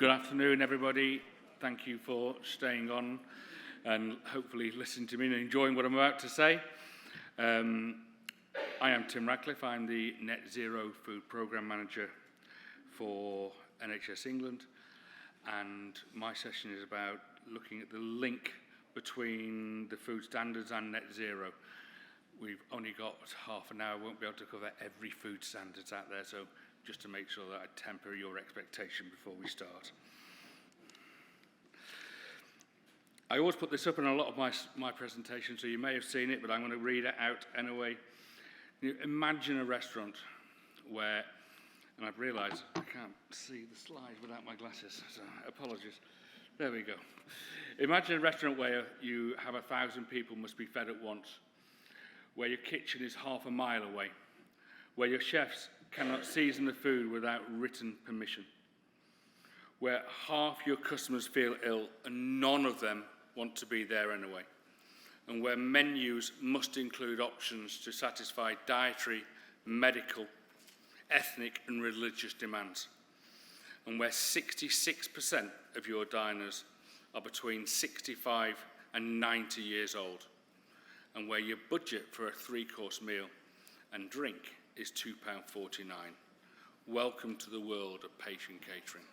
Good afternoon, everybody. Thank you for staying on and hopefully listening to me and enjoying what I'm about to say. I am Tim Radcliffe. I'm the Net Zero Food Programme Manager for NHS England, and my session is about looking at the link between the food standards and net zero. We've only got half an hour, won't be able to cover every food standards out there, so just to make sure that I temper your expectation before we start. I always put this up in a lot of my presentations, so you may have seen it, but I'm going to read it out anyway. Imagine a restaurant where, and I've realised I can't see the slide without my glasses, so apologies. There we go. Imagine a restaurant where you have 1,000 people must be fed at once, where your kitchen is half a mile away, where your chefs cannot season the food without written permission, where half your customers feel ill and none of them want to be there anyway, and where menus must include options to satisfy dietary, medical, ethnic and religious demands, and where 66% of your diners are between 65 and 90 years old, and where your budget for a 3-course meal and drink is £2.49. Welcome to the world of patient catering.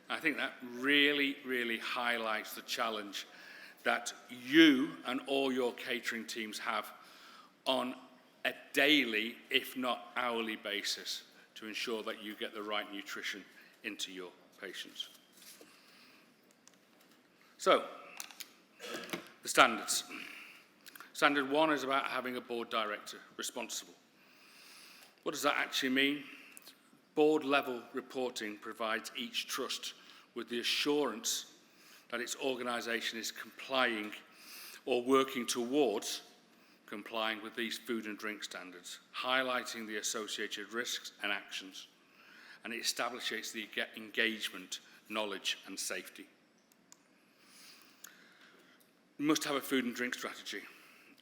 I think that really, really highlights the challenge that you and all your catering teams have on a daily, if not hourly basis to ensure that you get the right nutrition into your patients. So, the standards. Standard 1 is about having a board director responsible. What does that actually mean? Board-level reporting provides each trust with the assurance that its organisation is complying or working towards complying with these food and drink standards, highlighting the associated risks and actions, and it establishes the engagement, knowledge and safety. You must have a food and drink strategy.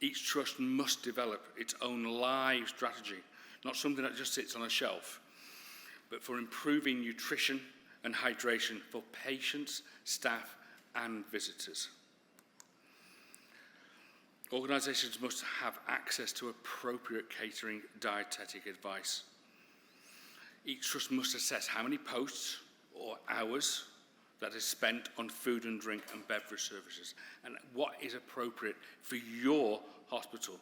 Each trust must develop its own live strategy, not something that just sits on a shelf, but for improving nutrition and hydration for patients, staff and visitors. Organisations must have access to appropriate catering dietetic advice. Each trust must assess how many posts or hours that is spent on food and drink and beverage services and what is appropriate for your hospital.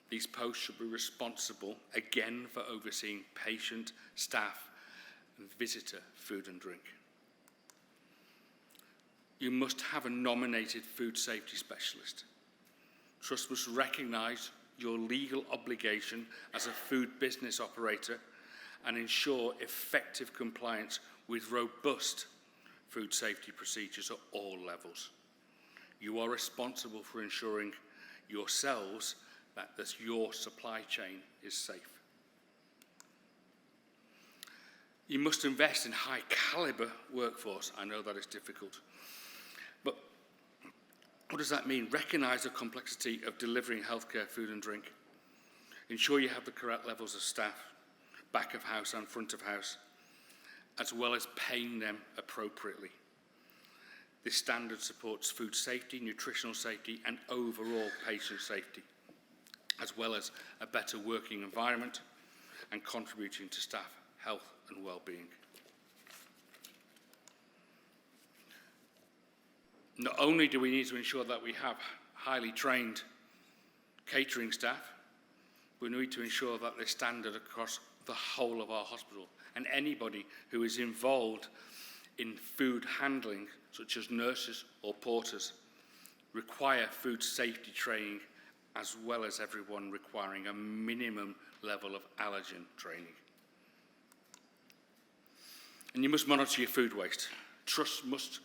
These posts should be responsible, again, for overseeing patient, staff, and visitor food and drink. You must have a nominated food safety specialist. Trust must recognise your legal obligation as a food business operator and ensure effective compliance with robust food safety procedures at all levels. You are responsible for ensuring yourselves that your supply chain is safe. You must invest in high calibre workforce. I know that is difficult. But what does that mean? Recognise the complexity of delivering healthcare, food and drink. Ensure you have the correct levels of staff, back of house and front of house, as well as paying them appropriately. This standard supports food safety, nutritional safety and overall patient safety, as well as a better working environment and contributing to staff health and well-being. Not only do we need to ensure that we have highly trained catering staff, we need to ensure that they're standard across the whole of our hospital, and anybody who is involved in food handling, such as nurses or porters, require food safety training, as well as everyone requiring a minimum level of allergen training. And you must monitor your food waste. Trusts must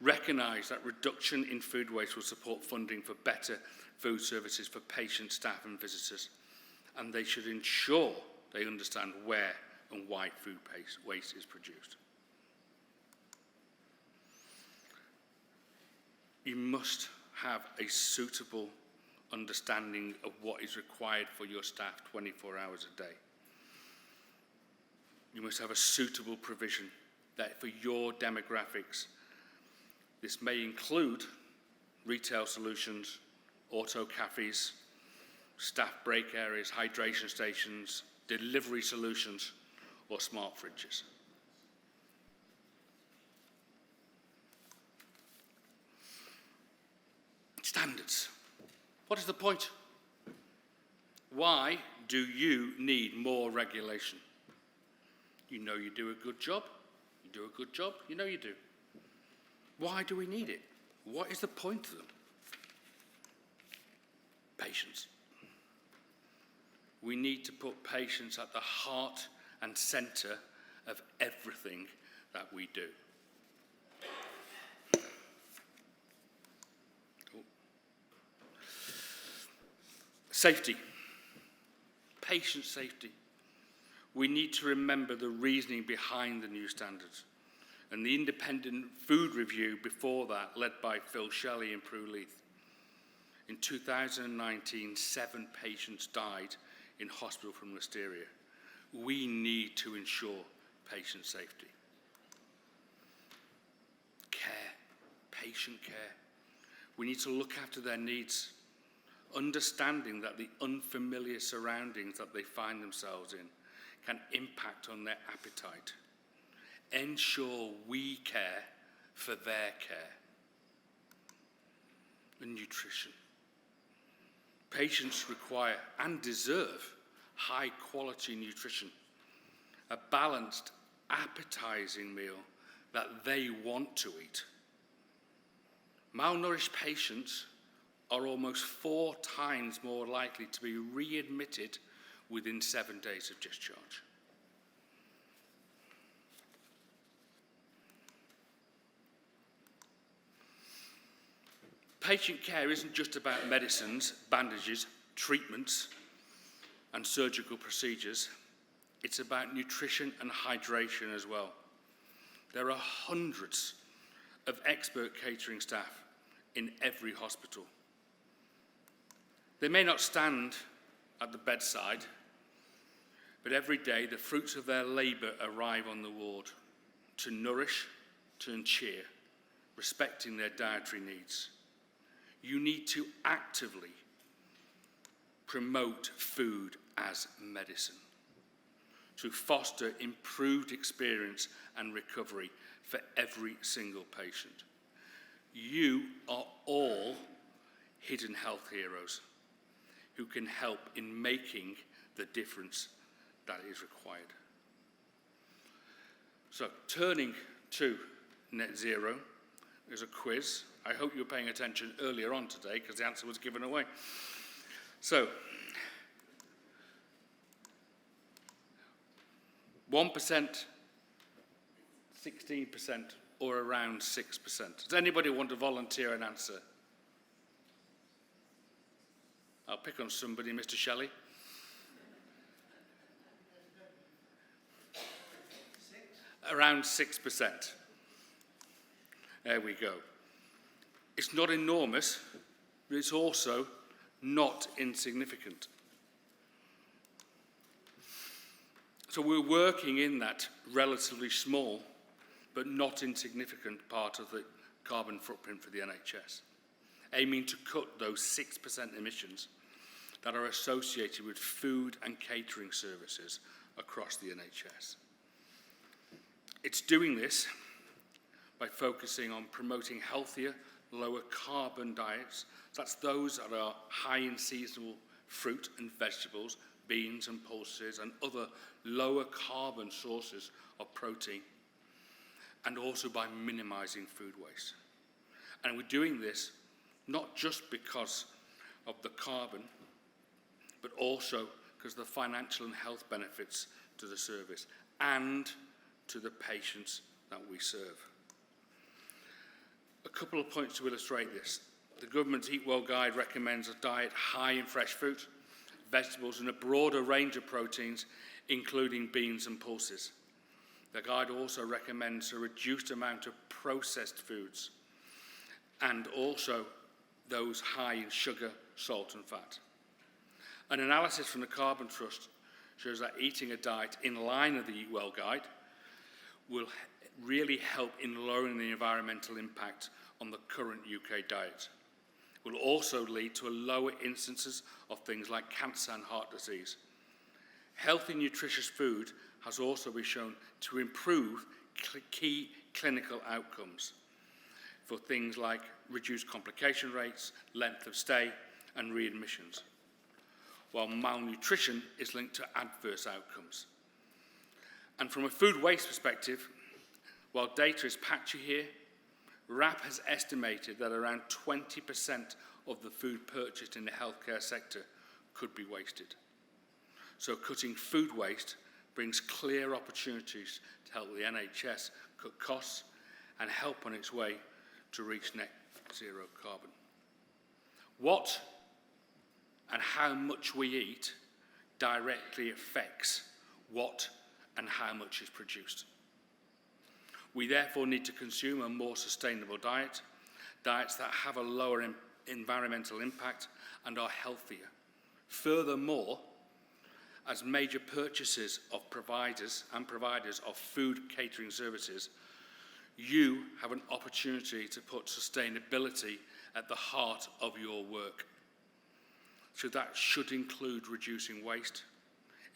recognise that reduction in food waste will support funding for better food services for patients, staff and visitors, and they should ensure they understand where and why food waste is produced. You must have a suitable understanding of what is required for your staff 24 hours a day. You must have a suitable provision that for your demographics, this may include retail solutions, auto cafes, staff break areas, hydration stations, delivery solutions, or smart fridges. Standards. What is the point? Why do you need more regulation? You know you do a good job. You do a good job. You know you do. Why do we need it? What is the point of them? Patients. We need to put patients at the heart and centre of everything that we do. Safety. Patient safety. We need to remember the reasoning behind the new standards and the independent food review before that, led by Phil Shelley and Prue Leith. In 2019, 7 patients died in hospital from listeria. We need to ensure patient safety. Care, patient care. We need to look after their needs, understanding that the unfamiliar surroundings that they find themselves in can impact on their appetite. Ensure we care for their care. And nutrition. Patients require and deserve high-quality nutrition, a balanced, appetizing meal that they want to eat. Malnourished patients are almost 4 times more likely to be readmitted within 7 days of discharge. Patient care isn't just about medicines, bandages, treatments, and surgical procedures. It's about nutrition and hydration as well. There are hundreds of expert catering staff in every hospital. They may not stand at the bedside, but every day the fruits of their labour arrive on the ward to nourish, to cheer, respecting their dietary needs. You need to actively promote food as medicine to foster improved experience and recovery for every single patient. You are all hidden health heroes who can help in making the difference that is required. So, turning to net zero, there's a quiz. I hope you were paying attention earlier on today because the answer was given away. So, 1%, 16%, or around 6%. Does anybody want to volunteer an answer? I'll pick on somebody, Mr. Shelley. 6? Around 6%. There we go. It's not enormous, but it's also not insignificant. So we're working in that relatively small but not insignificant part of the carbon footprint for the NHS, aiming to cut those 6% emissions that are associated with food and catering services across the NHS. It's doing this by focusing on promoting healthier, lower carbon diets. That's those that are high in seasonal fruit and vegetables, beans and pulses, and other lower carbon sources of protein, and also by minimizing food waste. And we're doing this not just because of the carbon, but also because of the financial and health benefits to the service and to the patients that we serve. A couple of points to illustrate this. The government's Eat Well guide recommends a diet high in fresh fruit, vegetables, and a broader range of proteins, including beans and pulses. The guide also recommends a reduced amount of processed foods and also those high in sugar, salt, and fat. An analysis from the Carbon Trust shows that eating a diet in line with the Eat Well guide will really help in lowering the environmental impact on the current UK diet. It will also lead to a lower instances of things like cancer and heart disease. Healthy, nutritious food has also been shown to improve key clinical outcomes for things like reduced complication rates, length of stay, and readmissions, while malnutrition is linked to adverse outcomes. And from a food waste perspective, while data is patchy here, RAP has estimated that around 20% of the food purchased in the healthcare sector could be wasted. So cutting food waste brings clear opportunities to help the NHS cut costs and help on its way to reach net zero carbon. What and how much we eat directly affects what and how much is produced. We therefore need to consume a more sustainable diet, diets that have a lower environmental impact and are healthier. Furthermore, as major purchasers of providers of food catering services, you have an opportunity to put sustainability at the heart of your work. So that should include reducing waste,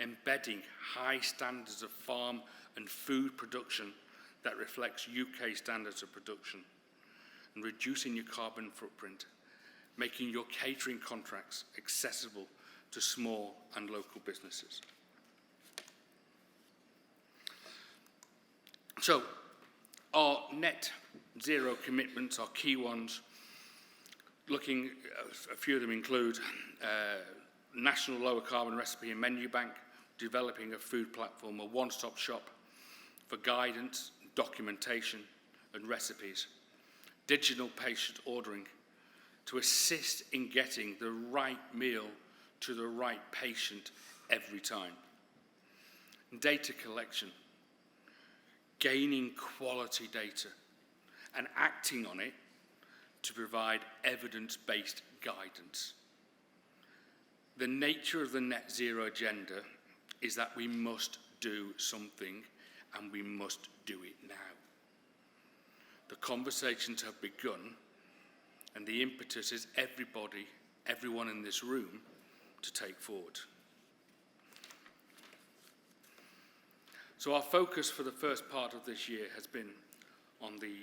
embedding high standards of farm and food production that reflects UK standards of production, and reducing your carbon footprint, making your catering contracts accessible to small and local businesses. So, our net zero commitments are key ones. Looking, a few of them include National Lower Carbon Recipe and Menu Bank, developing a food platform, a one-stop shop for guidance, documentation and recipes, digital patient ordering to assist in getting the right meal to the right patient every time. Data collection, gaining quality data and acting on it to provide evidence-based guidance. The nature of the net zero agenda is that we must do something and we must do it now. The conversations have begun and the impetus is everyone in this room to take forward. So our focus for the first part of this year has been on the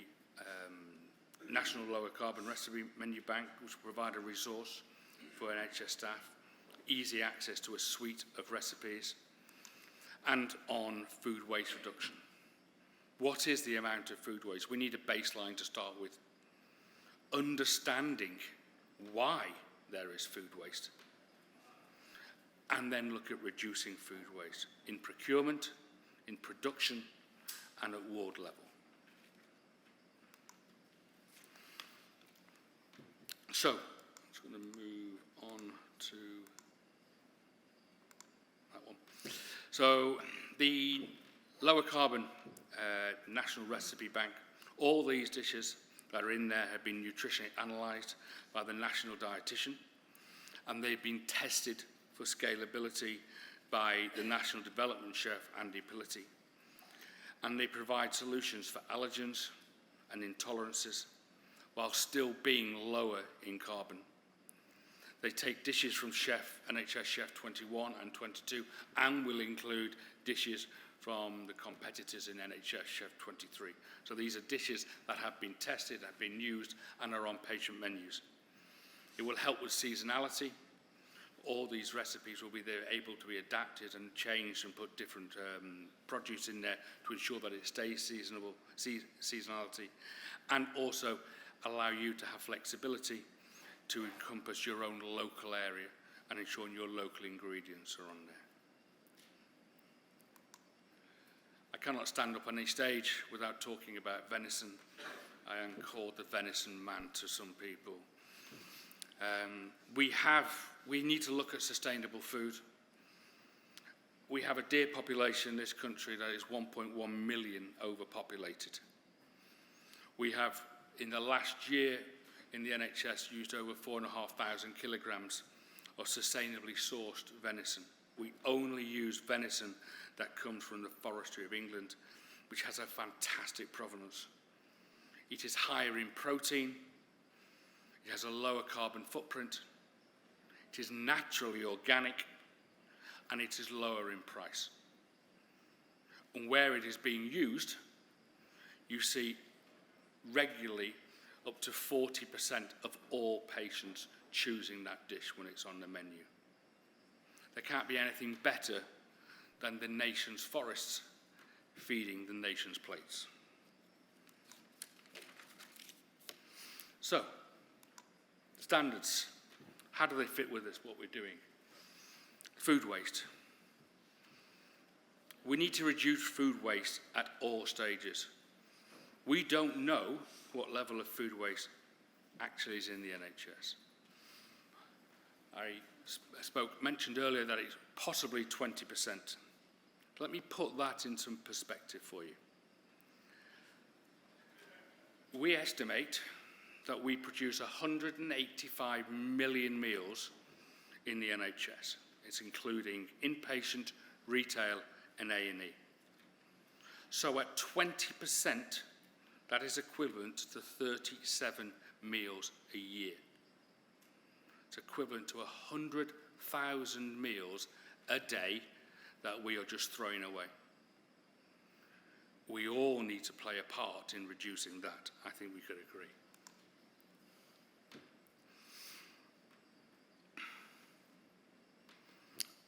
National Lower Carbon Recipe Menu Bank, which will provide a resource for NHS staff, easy access to a suite of recipes, and on food waste reduction. What is the amount of food waste? We need a baseline to start with. Understanding why there is food waste. And then look at reducing food waste in procurement, in production, and at ward level. So, I'm just going to move on to that one. So, the lower carbon National Recipe Bank, all these dishes that are in there have been nutritionally analysed by the national dietitian, and they've been tested for scalability by the National Development Chef, Andy Pillity. And they provide solutions for allergens and intolerances while still being lower in carbon. They take dishes from NHS Chef 21 and 22 and will include dishes from the competitors in NHS Chef 23. So these are dishes that have been tested, have been used, and are on patient menus. It will help with seasonality. All these recipes will be able to be adapted and changed and put different produce in there to ensure that it stays seasonality, and also allow you to have flexibility to encompass your own local area and ensuring your local ingredients are on there. I cannot stand up on any stage without talking about venison. I am called the venison man to some people. We need to look at sustainable food. We have a deer population in this country that is 1.1 million overpopulated. We have, in the last year in the NHS, used over 4,500 kilograms of sustainably sourced venison. We only use venison that comes from the forestry of England. which has a fantastic provenance. It is higher in protein, it has a lower carbon footprint, it is naturally organic, and it is lower in price. And where it is being used, you see regularly up to 40% of all patients choosing that dish when it's on the menu. There can't be anything better than the nation's forests feeding the nation's plates. So, standards. How do they fit with this, what we're doing? Food waste. We need to reduce food waste at all stages. We don't know what level of food waste actually is in the NHS. I mentioned earlier that it's possibly 20%. Let me put that in some perspective for you. We estimate that we produce 185 million meals in the NHS. It's including inpatient, retail, and A&E. So at 20%, that is equivalent to 37 meals a year. It's equivalent to 100,000 meals a day that we are just throwing away. We all need to play a part in reducing that. I think we could agree.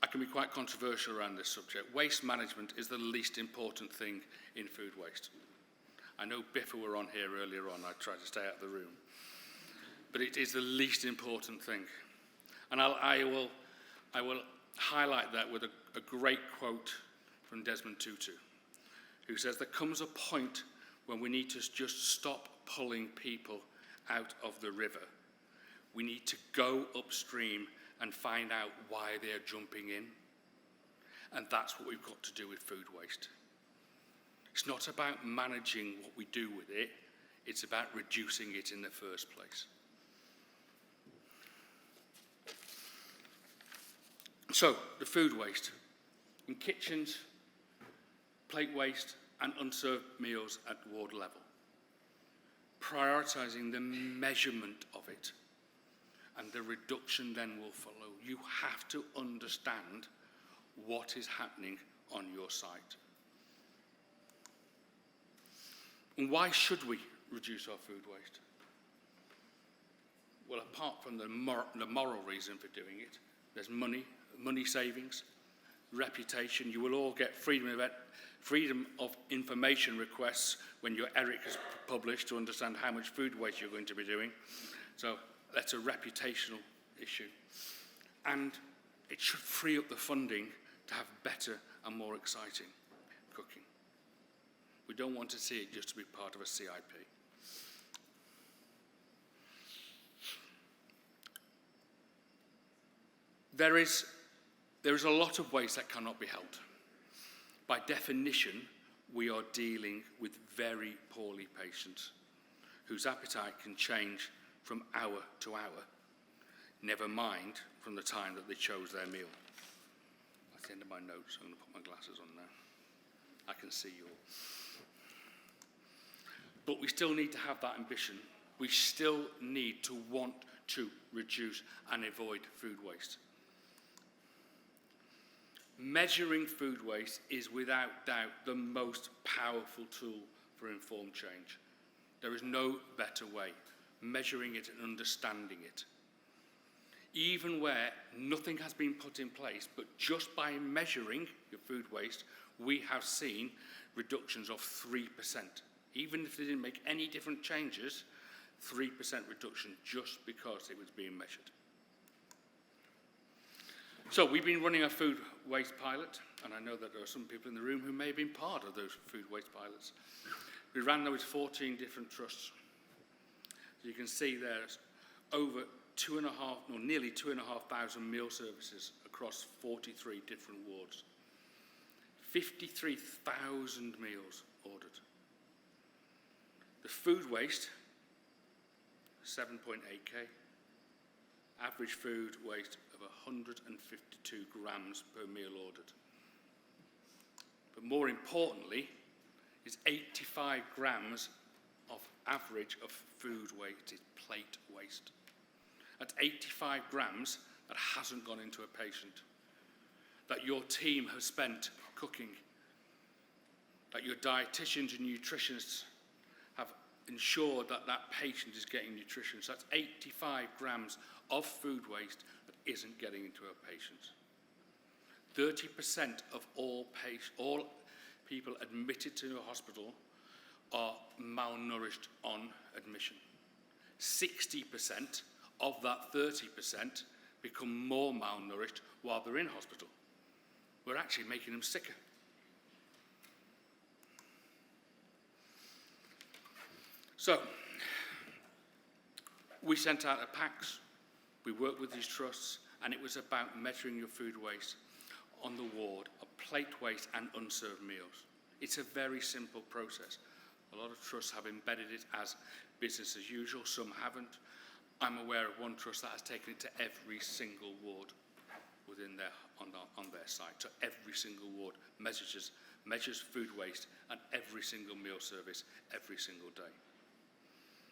I can be quite controversial around this subject. Waste management is the least important thing in food waste. I know Biffa were on here earlier on. I tried to stay out of the room. But it is the least important thing. And I will highlight that with a great quote from Desmond Tutu, who says, there comes a point when we need to just stop pulling people out of the river. We need to go upstream and find out why they're jumping in. And that's what we've got to do with food waste. It's not about managing what we do with it, it's about reducing it in the first place. So, the food waste. In kitchens, plate waste, and unserved meals at ward level. Prioritising the measurement of it. And the reduction then will follow. You have to understand what is happening on your site. And why should we reduce our food waste? Well, apart from the moral reason for doing it, there's money savings, reputation. You will all get freedom of information requests when your ERIC is published to understand how much food waste you're going to be doing. So that's a reputational issue. And it should free up the funding to have better and more exciting cooking. We don't want to see it just to be part of a CIP. There is a lot of waste that cannot be held. By definition, we are dealing with very poorly patients whose appetite can change from hour to hour, never mind from the time that they chose their meal. That's the end of my notes. I'm going to put my glasses on now. I can see you all. But we still need to have that ambition. We still need to want to reduce and avoid food waste. Measuring food waste is without doubt the most powerful tool for informed change. There is no better way. Measuring it and understanding it. Even where nothing has been put in place, but just by measuring your food waste, we have seen reductions of 3%. Even if they didn't make any different changes, 3% reduction just because it was being measured. So we've been running a food waste pilot, and I know that there are some people in the room who may have been part of those food waste pilots. We ran those 14 different trusts. You can see there's over nearly 2,500 meal services across 43 different wards. 53,000 meals ordered. The food waste, 7.8k. Average food waste of 152 grams per meal ordered. But more importantly, is 85 grams of average of food waste, is plate waste. That's 85 grams that hasn't gone into a patient, that your team has spent cooking, that your dietitians and nutritionists have ensured that that patient is getting nutrition. So that's 85 grams of food waste that isn't getting into a patient. 30% of all people admitted to a hospital are malnourished on admission. 60% of that 30% become more malnourished while they're in hospital. We're actually making them sicker. So, we sent out a packs, we worked with these trusts, and it was about measuring your food waste on the ward of plate waste and unserved meals. It's a very simple process. A lot of trusts have embedded it as business as usual, some haven't. I'm aware of one trust that has taken it to every single ward within on their site. So every single ward measures food waste and every single meal service every single day.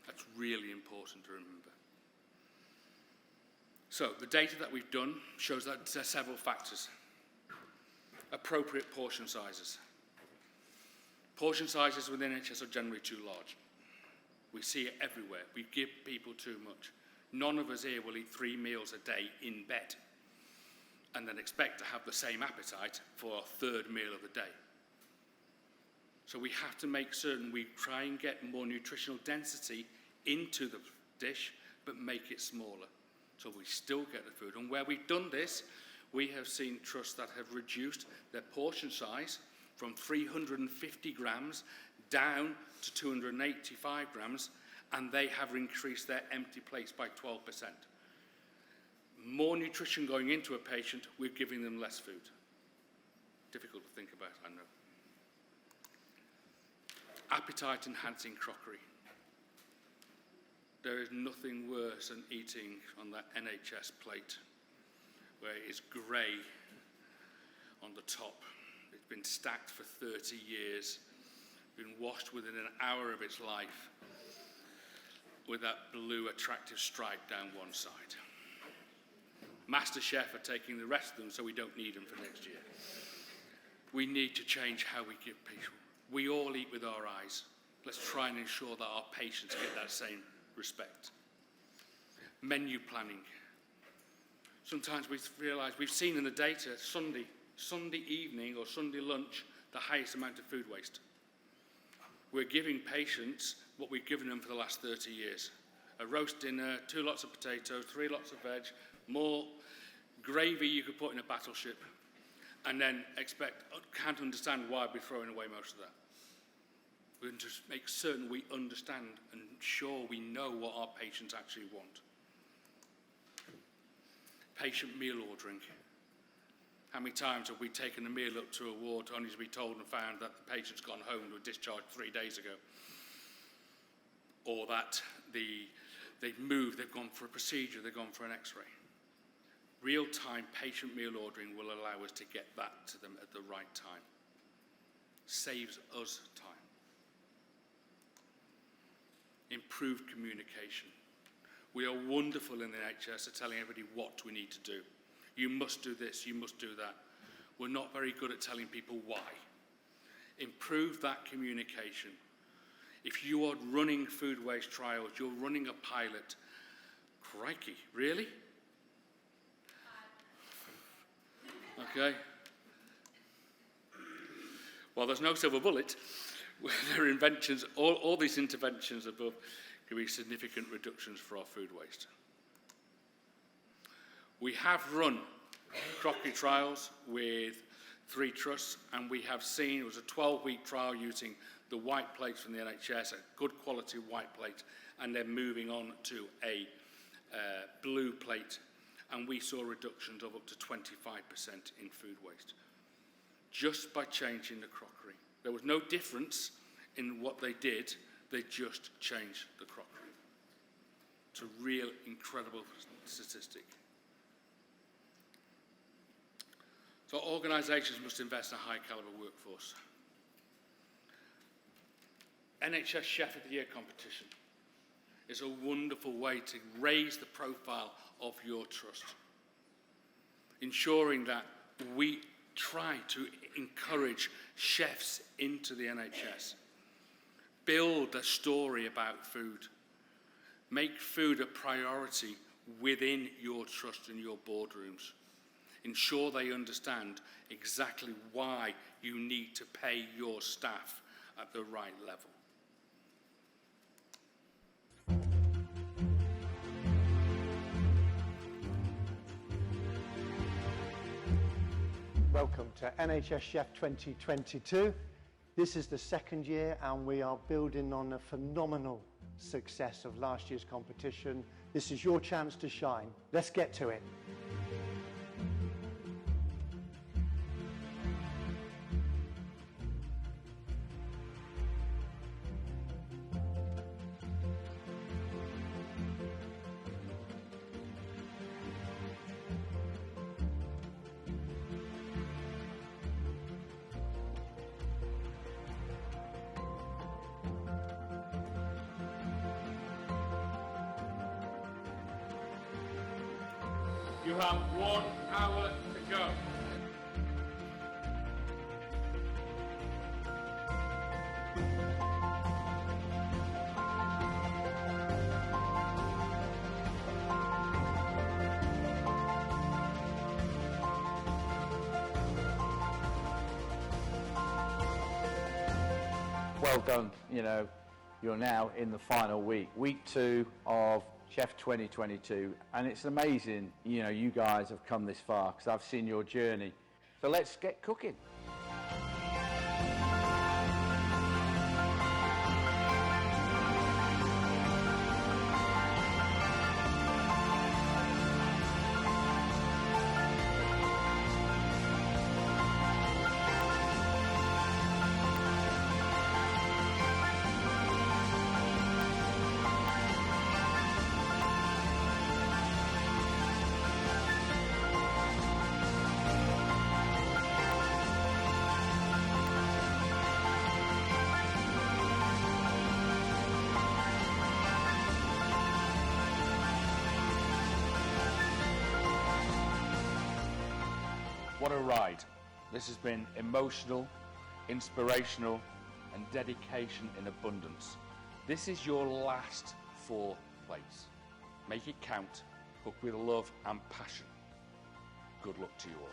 That's really important to remember. So the data that we've done shows that there are several factors. Appropriate portion sizes. Portion sizes within NHS are generally too large. We see it everywhere. We give people too much. None of us here will eat 3 meals a day in bed and then expect to have the same appetite for a third meal of the day. So we have to make certain we try and get more nutritional density into the dish, but make it smaller, so we still get the food. And where we've done this, we have seen trusts that have reduced their portion size from 350 grams down to 285 grams, and they have increased their empty plates by 12%. More nutrition going into a patient, we're giving them less food. Difficult to think about, I know. Appetite-enhancing crockery. There is nothing worse than eating on that NHS plate where it is grey on the top. It's been stacked for 30 years, been washed within an hour of its life with that blue attractive stripe down one side. Master Chef are taking the rest of them, so we don't need them for next year. We need to change how we give people. We all eat with our eyes. Let's try and ensure that our patients get that same respect. Menu planning. Sometimes we realise, we've seen in the data, Sunday evening or Sunday lunch, the highest amount of food waste. We're giving patients what we've given them for the last 30 years. A roast dinner, 2 lots of potatoes, 3 lots of veg, more gravy you could put in a battleship, and then can't understand why we're throwing away most of that. We're going to make certain we understand and ensure we know what our patients actually want. Patient meal ordering. How many times have we taken a meal up to a ward only to be told and found that the patient's gone home and were discharged 3 days ago? Or that they've moved, they've gone for a procedure, they've gone for an x-ray. Real-time patient meal ordering will allow us to get that to them at the right time. Saves us time. Improved communication. We are wonderful in the NHS at telling everybody what we need to do. You must do this, you must do that. We're not very good at telling people why. Improve that communication. If you are running food waste trials, you're running a pilot. Crikey, really? Okay. Well, there's no silver bullet. There are inventions, all these interventions above can be significant reductions for our food waste. We have run crockery trials with 3 trusts, and we have seen, it was a 12-week trial using the white plates from the NHS, a good quality white plate, and then moving on to a blue plate, and we saw reductions of up to 25% in food waste, just by changing the crockery. There was no difference in what they did, they just changed the crockery. It's a real incredible statistic. So organisations must invest in a high calibre workforce. NHS Chef of the Year competition is a wonderful way to raise the profile of your trust, ensuring that we try to encourage chefs into the NHS, build a story about food, make food a priority within your trust and your boardrooms. Ensure they understand exactly why you need to pay your staff at the right level. Welcome to NHS Chef 2022. This is the second year and we are building on a phenomenal success of last year's competition. This is your chance to shine. Let's get to it. You have 1 hour to go. Well done, you're now in the final week 2 of Chef 2022, and it's amazing, you guys have come this far because I've seen your journey. So let's get cooking. What a ride. This has been emotional, inspirational, and dedication in abundance. This is your last 4 plates. Make it count, cook with love and passion. Good luck to you all.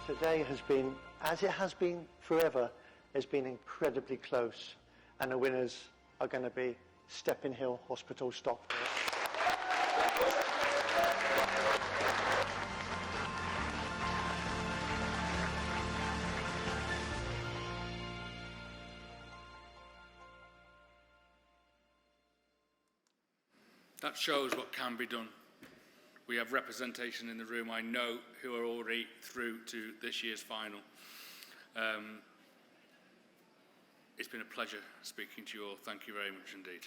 Today has been, as it has been forever, has been incredibly close. And the winners are going to be Stepping Hill Hospital, Stockport. That shows what can be done. We have representation in the room, I know, who are already through to this year's final. It's been a pleasure speaking to you all. Thank you very much indeed.